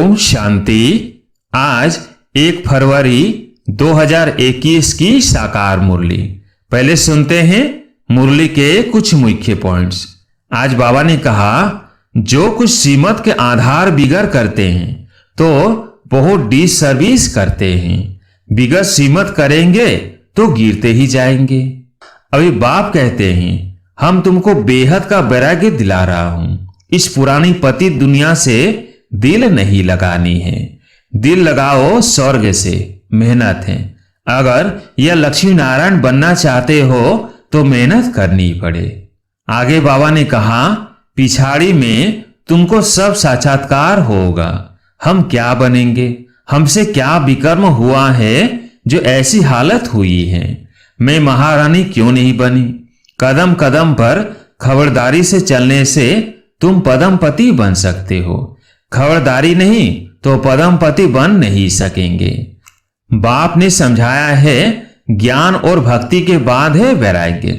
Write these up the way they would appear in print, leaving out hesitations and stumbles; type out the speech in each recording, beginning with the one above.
ओम शांति। आज 1 फरवरी 2021 की साकार मुरली। पहले सुनते हैं मुरली के कुछ मुख्य पॉइंट्स। आज बाबा ने कहा, जो कुछ श्रीमत के आधार बिगड़ करते हैं तो बहुत डिसर्विस करते हैं। बिगड़ श्रीमत करेंगे तो गिरते ही जाएंगे। अभी बाप कहते हैं, हम तुमको बेहद का वैराग्य दिला रहा हूं। इस पुरानी पतित दुनिया से दिल नहीं लगानी है। दिल लगाओ स्वर्ग से, मेहनत है। अगर यह लक्ष्मी नारायण बनना चाहते हो तो मेहनत करनी पड़े। आगे बाबा ने कहा, पिछाड़ी में तुमको सब साक्षात्कार होगा। हम क्या बनेंगे, हमसे क्या विकर्म हुआ है जो ऐसी हालत हुई है। मैं महारानी क्यों नहीं बनी। कदम कदम पर खबरदारी से चलने से तुम पदमपति बन सकते हो। खबरदारी नहीं तो पदमपति बन नहीं सकेंगे। बाप ने समझाया है, ज्ञान और भक्ति के बाद है वैराग्य।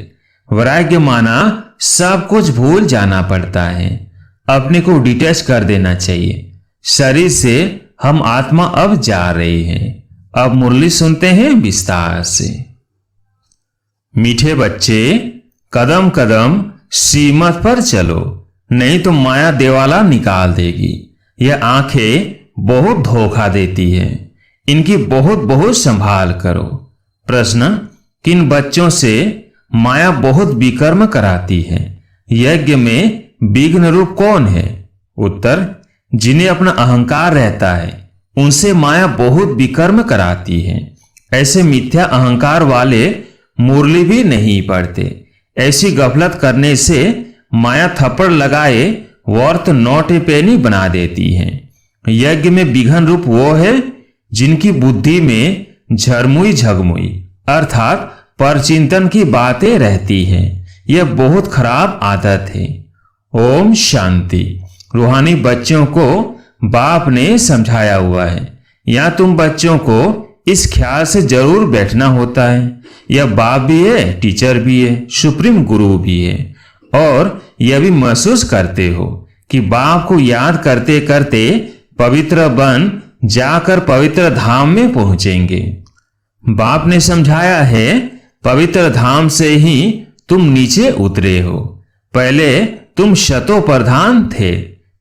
वैराग्य माना सब कुछ भूल जाना पड़ता है। अपने को डिटैच कर देना चाहिए। शरीर से हम आत्मा अब जा रहे हैं। अब मुरली सुनते हैं विस्तार से। मीठे बच्चे, कदम कदम श्रीमत पर चलो, नहीं तो माया देवाला निकाल देगी। यह आंखें बहुत धोखा देती है। इनकी बहुत बहुत संभाल करो। प्रश्न, किन बच्चों से माया बहुत विकर्म कराती है। यज्ञ में विघ्न रूप कौन है। उत्तर, जिन्हें अपना अहंकार रहता है उनसे माया बहुत विकर्म कराती है। ऐसे मिथ्या अहंकार वाले मुरली भी नहीं पढ़ते। ऐसी गफलत करने से माया थप्पड़ लगाए वर्थ नॉट ए पेनी बना देती है। यज्ञ में विघ्न रूप वो है जिनकी बुद्धि में झरमुई झगमुई अर्थात परचिंतन की बातें रहती हैं। यह बहुत खराब आदत है। ओम शांति। रूहानी बच्चों को बाप ने समझाया हुआ है। या तुम बच्चों को इस ख्याल से जरूर बैठना होता है, यह बाप भी है, टीचर भी है, सुप्रीम गुरु भी है। और यह भी महसूस करते हो कि बाप को याद करते करते पवित्र बन जाकर पवित्र धाम में पहुंचेंगे। बाप ने समझाया है, पवित्र धाम से ही तुम नीचे उतरे हो। पहले तुम शतो प्रधान थे,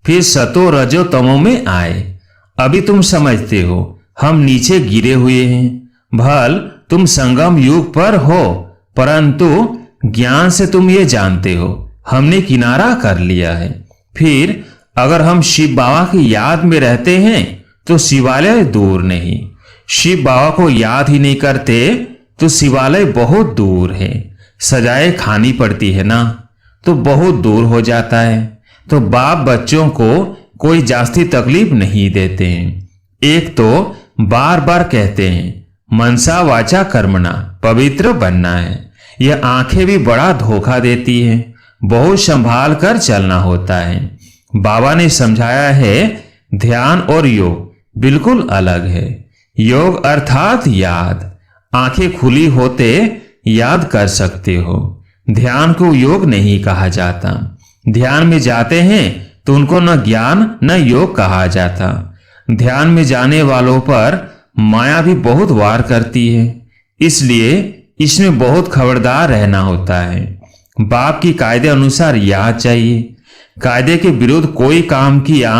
फिर शतो रजो तमो में आए। अभी तुम समझते हो हम नीचे गिरे हुए हैं। भल तुम संगम युग पर हो, परंतु ज्ञान से तुम ये जानते हो हमने किनारा कर लिया है। फिर अगर हम शिव बाबा की याद में रहते हैं तो शिवालय दूर नहीं। शिव बाबा को याद ही नहीं करते तो शिवालय बहुत दूर है। सजाए खानी पड़ती है ना, तो बहुत दूर हो जाता है। तो बाप बच्चों को कोई जास्ती तकलीफ नहीं देते हैं। एक तो बार बार कहते हैं, मनसा वाचा कर्मणा, पवित्र बनना है। यह आंखें भी बड़ा धोखा देती हैं। बहुत संभाल कर चलना होता है। बाबा ने समझाया है, ध्यान और योग बिल्कुल अलग है। योग अर्थात याद। आंखें खुली होते याद कर सकते हो। ध्यान को योग नहीं कहा जाता। ध्यान में जाते हैं तो उनको न ज्ञान न योग कहा जाता। ध्यान में जाने वालों पर माया भी बहुत वार करती है, इसलिए इसमें बहुत खबरदार रहना होता है। बाप की कायदे अनुसार याद चाहिए। कायदे के विरुद्ध कोई काम किया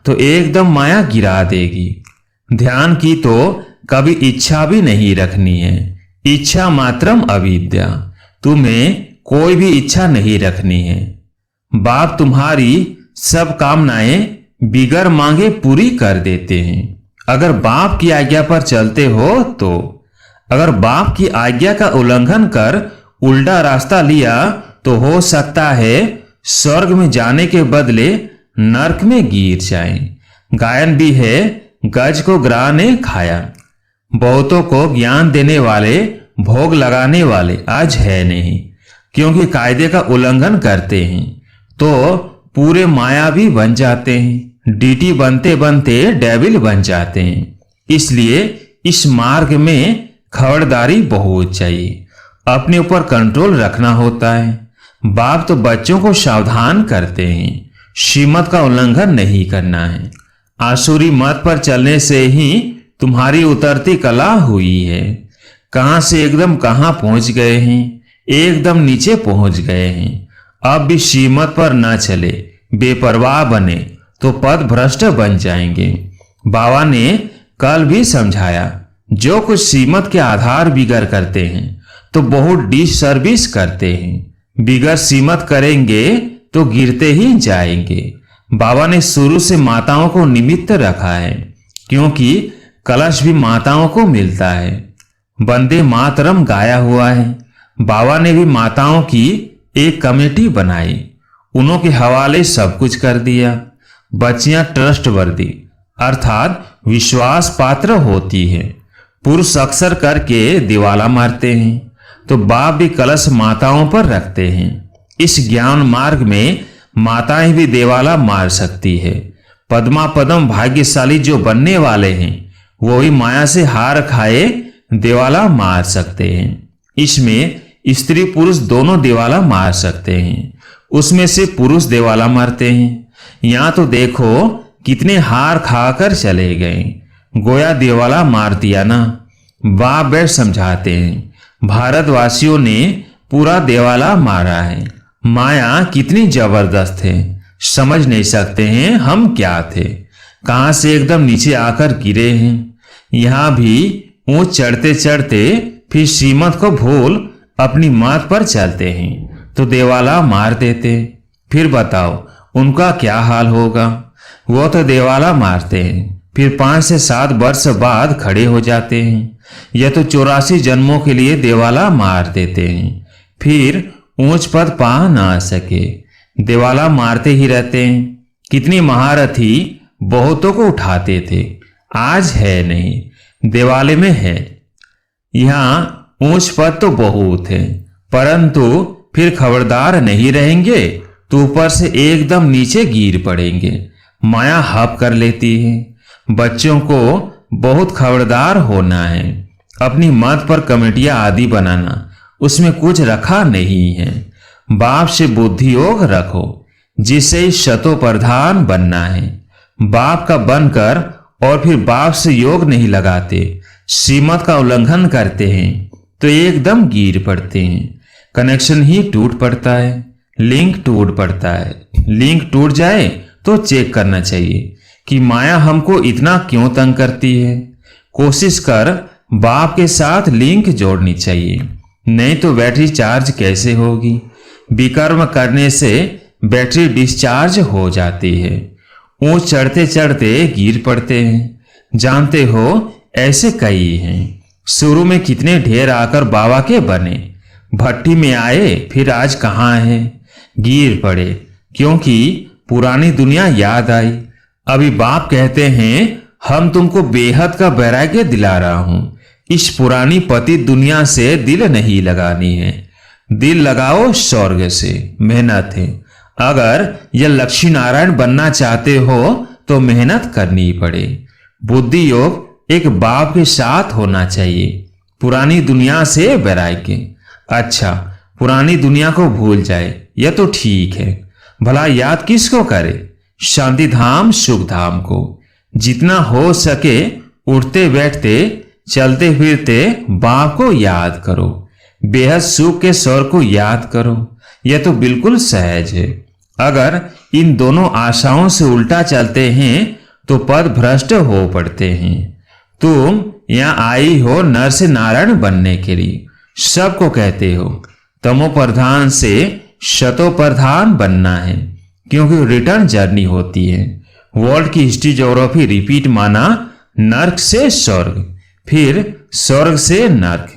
तो एकदम माया गिरा देगी। ध्यान की तो कभी इच्छा भी नहीं रखनी है। इच्छा मात्रम अविद्या। तुम्हें कोई भी इच्छा नहीं रखनी है। बाप तुम्हारी सब कामनाएं बिगर मांगे पूरी कर देते हैं, अगर बाप की आज्ञा पर चलते हो तो। अगर बाप की आज्ञा का उल्लंघन कर उल्टा रास्ता लिया तो हो सकता है स्वर्ग में जाने के बदले नरक में गिर जाएं। गायन भी है, गज को ग्राह ने खाया। बहुतों को ज्ञान देने वाले, भोग लगाने वाले आज है नहीं, क्योंकि कायदे का उल्लंघन करते हैं तो पूरे मायावी बन जाते हैं। डीटी बनते बनते डेविल बन जाते हैं। इसलिए इस मार्ग में खबरदारी बहुत चाहिए। अपने ऊपर कंट्रोल रखना होता है। बाप तो बच्चों को सावधान करते हैं, श्रीमत का उल्लंघन नहीं करना है। आसुरी मत पर चलने से ही तुम्हारी उतरती कला हुई है। कहां से एकदम कहां पहुंच गए हैं, एकदम नीचे पहुंच गए हैं। अब भी श्रीमत पर न चले, बेपरवाह बने तो पद भ्रष्ट बन जाएंगे। बाबा ने कल भी समझाया, जो कुछ श्रीमत के आधार बिगड़ करते हैं तो बहुत डिसर्विस करते हैं। बिगड़ श्रीमत करेंगे तो गिरते ही जाएंगे। बाबा ने शुरू से माताओं को निमित्त रखा है, क्योंकि कलश भी माताओं को मिलता है। वंदे मातरम गाया हुआ है। बाबा ने भी माताओं की एक कमेटी बनाई, उन्हों के हवाले सब कुछ कर दिया। बच्चियां ट्रस्टवर्दी अर्थात विश्वास पात्र होती है। पुरुष अक्सर करके दिवाला मारते हैं, तो बाप भी कलश माताओं पर रखते हैं। इस ज्ञान मार्ग में माताएं भी देवाला मार सकती है। पद्मा पदम भाग्यशाली जो बनने वाले हैं वो ही माया से हार खाए देवाला मार सकते हैं। इसमें स्त्री पुरुष दोनों देवाला मार सकते हैं। उसमें से पुरुष देवाला मारते हैं। यहां तो देखो कितने हार खाकर चले गए, गोया देवाला मार दिया ना। बाप बैठ समझाते हैं, भारतवासियों ने पूरा देवाला मारा है। माया कितनी जबरदस्त है, समझ नहीं सकते हैं हम क्या थे, कहां से एकदम नीचे आकर गिरे हैं। यहां भी ऊंच चढ़ते चढ़ते फिर श्रीमत को भूल अपनी मात पर चलते हैं तो देवाला मार देते। फिर बताओ उनका क्या हाल होगा। वो तो देवाला मारते हैं, फिर 5 से 7 वर्ष बाद खड़े हो जाते हैं। यह तो 84 जन्मों के लिए देवाला मार देते हैं, फिर ऊंच पद पा ना सके, देवाला मारते ही रहते हैं। कितनी महारथी बहुतों को उठाते थे, आज है नहीं, देवाले में है। यहां ऊंच पद तो बहुत है, परंतु फिर खबरदार नहीं रहेंगे तो ऊपर से एकदम नीचे गिर पड़ेंगे। माया हप कर लेती है। बच्चों को बहुत खबरदार होना है। अपनी मत पर कमेटियां आदि बनाना, उसमें कुछ रखा नहीं है। बाप से बुद्धि योग रखो, जिससे शतो प्रधान बनना है। बाप का बनकर और फिर बाप से योग नहीं लगाते, श्रीमत का उल्लंघन करते हैं तो एकदम गिर पड़ते हैं। कनेक्शन ही टूट पड़ता है, लिंक टूट पड़ता है। लिंक टूट जाए तो चेक करना चाहिए कि माया हमको इतना क्यों तंग करती है। कोशिश कर बाप के साथ लिंक जोड़नी चाहिए, नहीं तो बैटरी चार्ज कैसे होगी। विकर्म करने से बैटरी डिस्चार्ज हो जाती है। ऊंच चढ़ते चढ़ते गिर पड़ते हैं। जानते हो ऐसे कई हैं। शुरू में कितने ढेर आकर बाबा के बने, भट्टी में आए, फिर आज कहाँ हैं, गिर पड़े, क्योंकि पुरानी दुनिया याद आई। अभी बाप कहते हैं हम तुमको बेहद का वैराग्य दिला रहा हूं। इस पुरानी पतित दुनिया से दिल नहीं लगानी है, दिल लगाओ स्वर्ग से। मेहनत है। अगर यह लक्ष्मी नारायण बनना चाहते हो तो मेहनत करनी पड़े। बुद्धि योग एक बाप के साथ होना चाहिए। पुरानी दुनिया से वैराग्य। अच्छा, पुरानी दुनिया को भूल जाए यह तो ठीक है, भला याद किसको करे? शांति धाम सुख धाम को। जितना हो सके उठते बैठते चलते फिरते बाप को याद करो, बेहद सुख के स्वर को याद करो। यह तो बिल्कुल सहज है। अगर इन दोनों आशाओं से उल्टा चलते हैं तो पद भ्रष्ट हो पड़ते हैं। तुम यहां आई हो नर से नारायण बनने के लिए, सबको कहते हो तमो प्रधान से शतो प्रधान बनना है, क्योंकि रिटर्न जर्नी होती है। वर्ल्ड की हिस्ट्री ज्योग्राफी रिपीट माना नर्क से स्वर्ग, फिर स्वर्ग से नर्क।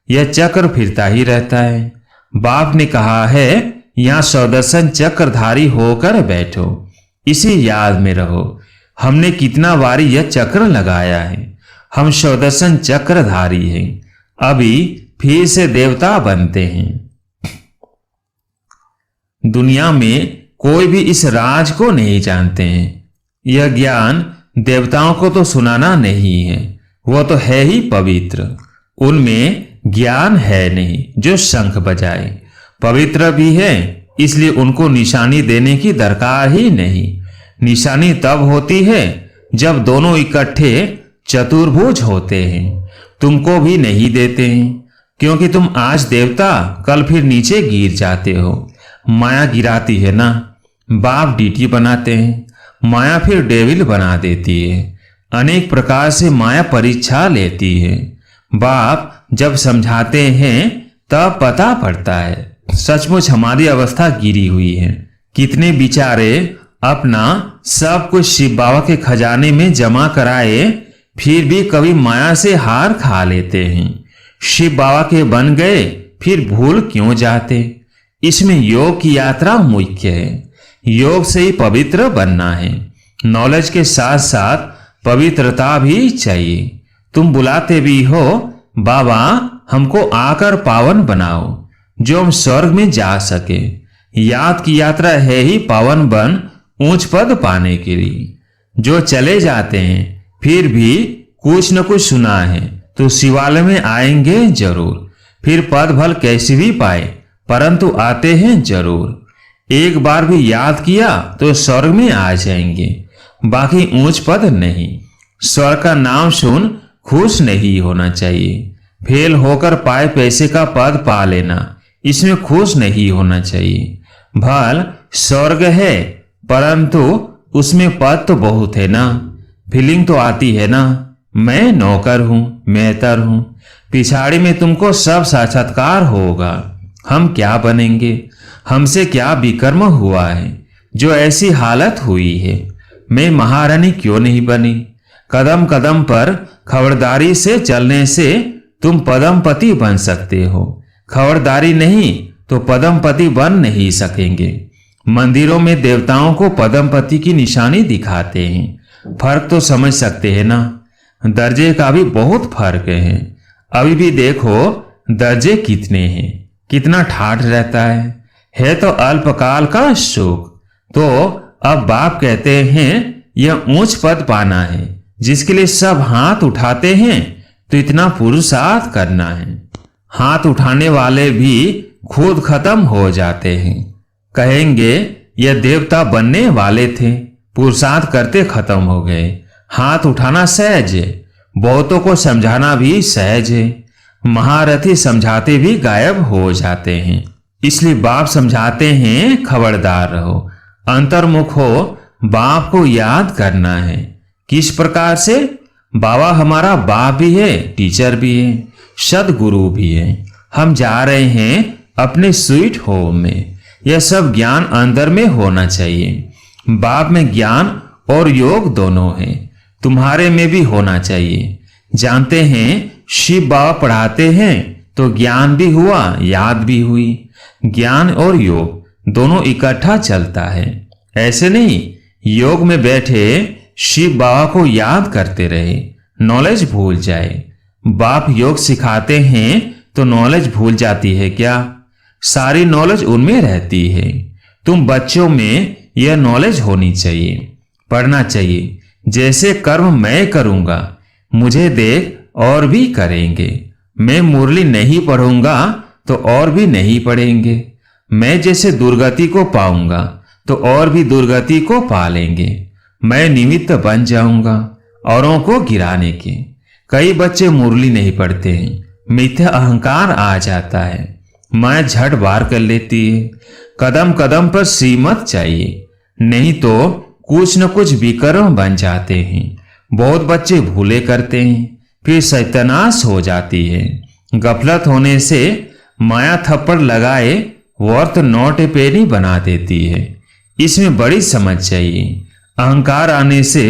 यह चक्र फिरता ही रहता है। बाप ने कहा है यहां सुदर्शन चक्रधारी होकर बैठो, इसी याद में रहो। हमने कितना बारी यह चक्र लगाया है। हम सुदर्शन चक्रधारी हैं, अभी फिर से देवता बनते हैं। दुनिया में कोई भी इस राज को नहीं जानते हैं। यह ज्ञान देवताओं को तो सुनाना नहीं है, वो तो है ही पवित्र। उनमें ज्ञान है नहीं जो शंख बजाए। पवित्र भी है, इसलिए उनको निशानी देने की दरकार ही नहीं। निशानी तब होती है जब दोनों इकट्ठे चतुर्भुज होते हैं। तुमको भी नहीं देते हैं, क्योंकि तुम आज देवता कल फिर नीचे गिर जाते हो। माया गिराती है ना, बाप डीटी बनाते हैं, माया फिर डेविल बना देती है। अनेक प्रकार से माया परीक्षा लेती है। बाप जब समझाते हैं तब पता पड़ता है सचमुच हमारी अवस्था गिरी हुई है। कितने बेचारे अपना सब कुछ शिव बाबा के खजाने में जमा कराए, फिर भी कभी माया से हार खा लेते हैं। शिव बाबा के बन गए फिर भूल क्यों जाते। इसमें योग की यात्रा मुख्य है। योग से ही पवित्र बनना है। नॉलेज के साथ साथ पवित्रता भी चाहिए। तुम बुलाते भी हो, बाबा हमको आकर पावन बनाओ, जो हम स्वर्ग में जा सके। याद की यात्रा है ही पावन बन ऊंच पद पाने के लिए। जो चले जाते हैं फिर भी कुछ न कुछ सुना है तो शिवालय में आएंगे जरूर। फिर पद भल कैसे भी पाए, परंतु आते हैं जरूर। एक बार भी याद किया तो स्वर्ग में आ जाएंगे, बाकी ऊंच पद नहीं। स्वर्ग का नाम सुन खुश नहीं होना चाहिए। फेल होकर पाए पैसे का पद पा लेना, इसमें खुश नहीं होना चाहिए। भल स्वर्ग है परंतु उसमें पद तो बहुत है ना। फीलिंग तो आती है ना, मैं नौकर हूं, मेहतर हूं। पिछाड़ी में तुमको सब साक्षात्कार होगा। हम क्या बनेंगे, हमसे क्या विकर्म हुआ है जो ऐसी हालत हुई है। मैं महारानी क्यों नहीं बनी। कदम कदम पर खबरदारी से चलने से तुम पदमपति बन सकते हो। खबरदारी नहीं तो पदमपति बन नहीं सकेंगे। मंदिरों में देवताओं को पदमपति की निशानी दिखाते हैं। फर्क तो समझ सकते हैं ना। दर्जे का भी बहुत फर्क है। अभी भी देखो दर्जे कितने हैं, कितना ठाठ रहता है तो अल्पकाल का सुख। तो अब बाप कहते हैं यह ऊंच पद पाना है, जिसके लिए सब हाथ उठाते हैं तो इतना पुरुषार्थ करना है। हाथ उठाने वाले भी खुद खत्म हो जाते हैं। कहेंगे यह देवता बनने वाले थे, पुरुषार्थ करते खत्म हो गए। हाथ उठाना सहज है, बहुतों को समझाना भी सहज है। महारथी समझाते भी गायब हो जाते हैं। इसलिए बाप समझाते हैं खबरदार रहो, अंतर्मुख हो, बाप को याद करना है। किस प्रकार से? बाबा हमारा बाप भी है, टीचर भी है, सदगुरु भी है। हम जा रहे हैं अपने स्वीट होम में। यह सब ज्ञान अंदर में होना चाहिए। बाप में ज्ञान और योग दोनों है, तुम्हारे में भी होना चाहिए। जानते हैं शिव बाबा पढ़ाते हैं तो ज्ञान भी हुआ, याद भी हुई। ज्ञान और योग दोनों इकट्ठा चलता है। ऐसे नहीं योग में बैठे शिव बाबा को याद करते रहे, नॉलेज भूल जाए। बाप योग सिखाते हैं तो नॉलेज भूल जाती है क्या? सारी नॉलेज उनमें रहती है। तुम बच्चों में यह नॉलेज होनी चाहिए, पढ़ना चाहिए। जैसे कर्म मैं करूंगा, मुझे देख और भी करेंगे। मैं मुरली नहीं पढ़ूंगा तो और भी नहीं पढ़ेंगे। मैं जैसे दुर्गति को पाऊंगा तो और भी दुर्गति को पा लेंगे। मैं निमित्त बन जाऊंगा औरों को गिराने के। कई बच्चे मुरली नहीं पढ़ते हैं, मिथ्या अहंकार आ जाता है, मैं झट बार कर लेती है। कदम कदम पर श्रीमत चाहिए, नहीं तो कुछ न कुछ विकर्म बन जाते हैं। बहुत बच्चे भूले करते हैं, फिर सत्यानाश हो जाती है। गफलत होने से माया थप्पड़ लगाए वर्थ नोट पेनी बना देती है। इसमें बड़ी समझ चाहिए। अहंकार आने से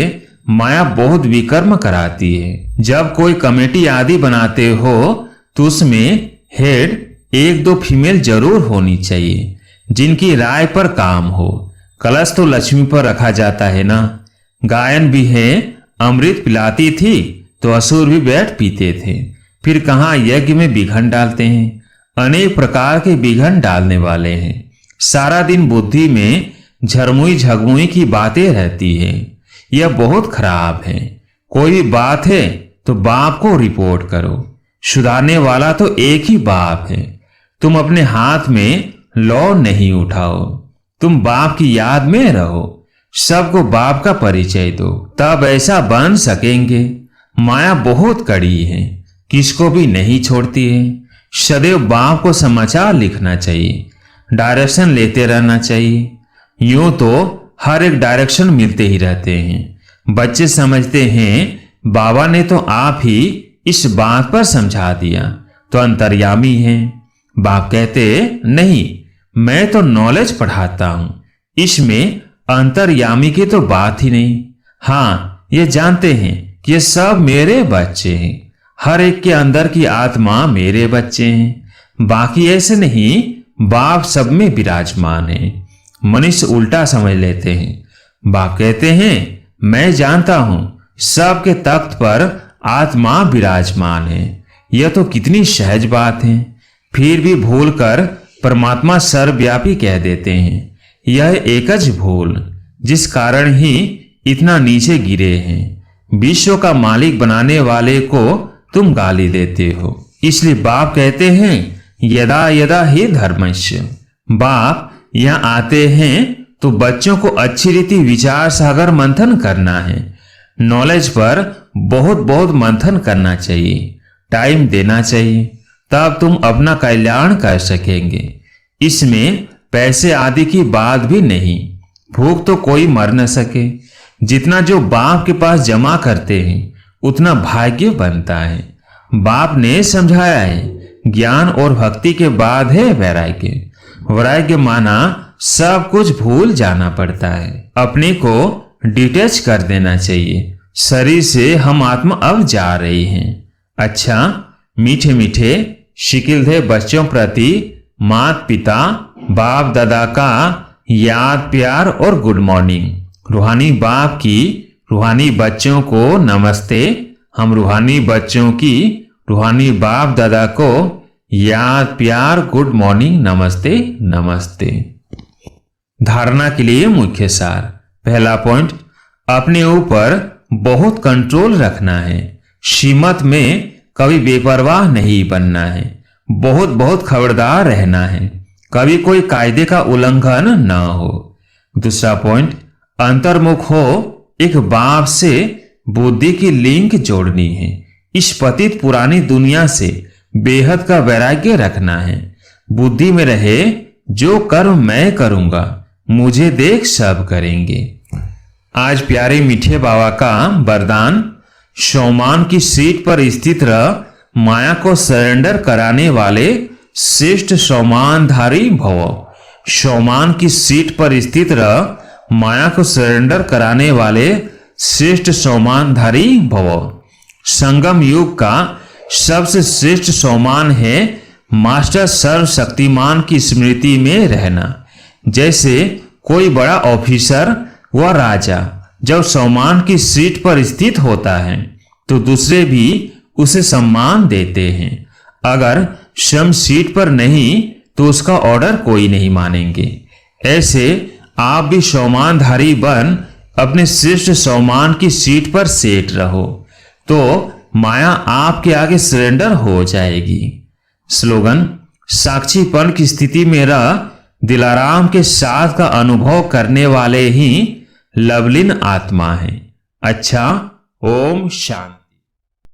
माया बहुत विकर्म कराती है। जब कोई कमेटी आदि बनाते हो तो उसमें हेड एक दो फीमेल जरूर होनी चाहिए, जिनकी राय पर काम हो। कलश तो लक्ष्मी पर रखा जाता है ना। गायन भी है, अमृत पिलाती थी तो असुर भी बैठ पीते थे। फिर कहाँ यज्ञ में विघन डालते हैं। अनेक प्रकार के विघन डालने वाले हैं। सारा दिन बुद्धि में झरमुई झगमुई की बातें रहती है। यह बहुत खराब है। कोई भी बात है तो बाप को रिपोर्ट करो। सुधारने वाला तो एक ही बाप है। तुम अपने हाथ में लौ नहीं उठाओ, तुम बाप की याद में रहो। सबको बाप का परिचय दो, तब ऐसा बन सकेंगे। माया बहुत कड़ी है, किसको भी नहीं छोड़ती है। सदैव बाप को समाचार लिखना चाहिए, डायरेक्शन लेते रहना चाहिए। यूं तो हर एक डायरेक्शन मिलते ही रहते हैं। बच्चे समझते हैं बाबा ने तो आप ही इस बात पर समझा दिया, तो अंतर्यामी है। बाप कहते नहीं, मैं तो नॉलेज पढ़ाता हूं, इसमें अंतर्यामी की तो बात ही नहीं। हाँ, ये जानते हैं कि ये सब मेरे बच्चे हैं, हर एक के अंदर की आत्मा मेरे बच्चे हैं। बाकी ऐसे नहीं, बाप सब में विराजमान है। मनुष्य उल्टा समझ लेते हैं। बाप कहते हैं मैं जानता हूं सबके तख्त पर आत्मा विराजमान है। यह तो कितनी सहज बात है, फिर भी भूलकर परमात्मा सर्वव्यापी कह देते हैं। यह एकच भूल, जिस कारण ही इतना नीचे गिरे हैं। विश्व का मालिक बनाने वाले को तुम गाली देते हो। इसलिए बाप कहते हैं यदा यदा ही धर्मस्य। बाप यहां आते हैं तो बच्चों को अच्छी रीति विचार सागर मंथन करना है। नॉलेज पर बहुत बहुत मंथन करना चाहिए, टाइम देना चाहिए, तब तुम अपना कल्याण कर सकेंगे। इसमें पैसे आदि की बात भी नहीं। भूख तो कोई मर न सके। जितना जो बाप के पास जमा करते हैं उतना भाग्य बनता है। बाप ने समझाया है ज्ञान और भक्ति के बाद है वैराग्य। वैराग्य माना सब कुछ भूल जाना पड़ता है, अपने को डिटैच कर देना चाहिए। शरीर से हम आत्मा अब जा रही हैं। अच्छा, मीठे मीठे शिकिलधे बच्चों प्रति माता पिता बाप दादा का याद प्यार और गुड मॉर्निंग। रूहानी बाप की रूहानी बच्चों को नमस्ते। हम रूहानी बच्चों की रूहानी बाप दादा को याद प्यार गुड मॉर्निंग नमस्ते नमस्ते। धारणा के लिए मुख्य सार। पहला पॉइंट, अपने ऊपर बहुत कंट्रोल रखना है। श्रीमत में कभी बेपरवाह नहीं बनना है। बहुत बहुत खबरदार रहना है, कभी कोई कायदे का उल्लंघन न हो। दूसरा पॉइंट, अंतर्मुख हो। एक बाप से बुद्धि की लिंक जोड़नी है। इस पतित पुरानी दुनिया से बेहद का वैराग्य रखना है। बुद्धि में रहे जो कर्म मैं करूंगा, मुझे देख सब करेंगे। आज प्यारे मीठे बाबा का वरदान, शौमान की सीट पर स्थित रह, माया को सरेंडर कराने वाले श्रेष्ठ शौमानधारी भव। शौमान की सीट पर स्थित रह, माया को सरेंडर कराने वाले श्रेष्ठ शौमानधारी भव। संगम युग का सबसे श्रेष्ठ शौमान है मास्टर सर्वशक्तिमान की स्मृति में रहना। जैसे कोई बड़ा ऑफिसर व राजा जब शौमान की सीट पर स्थित होता है तो दूसरे भी उसे सम्मान देते हैं। अगर स्वयं सीट पर नहीं तो उसका ऑर्डर कोई नहीं मानेंगे। ऐसे आप भी शौमानधारी बन अपने श्रेष्ठ शौमान की सीट पर सेट रहो, तो माया आपके आगे सरेंडर हो जाएगी। स्लोगन, साक्षीपन की स्थिति में रह, दिलाराम के साथ का अनुभव करने वाले ही लवलीन आत्मा है। अच्छा, ओम शांति।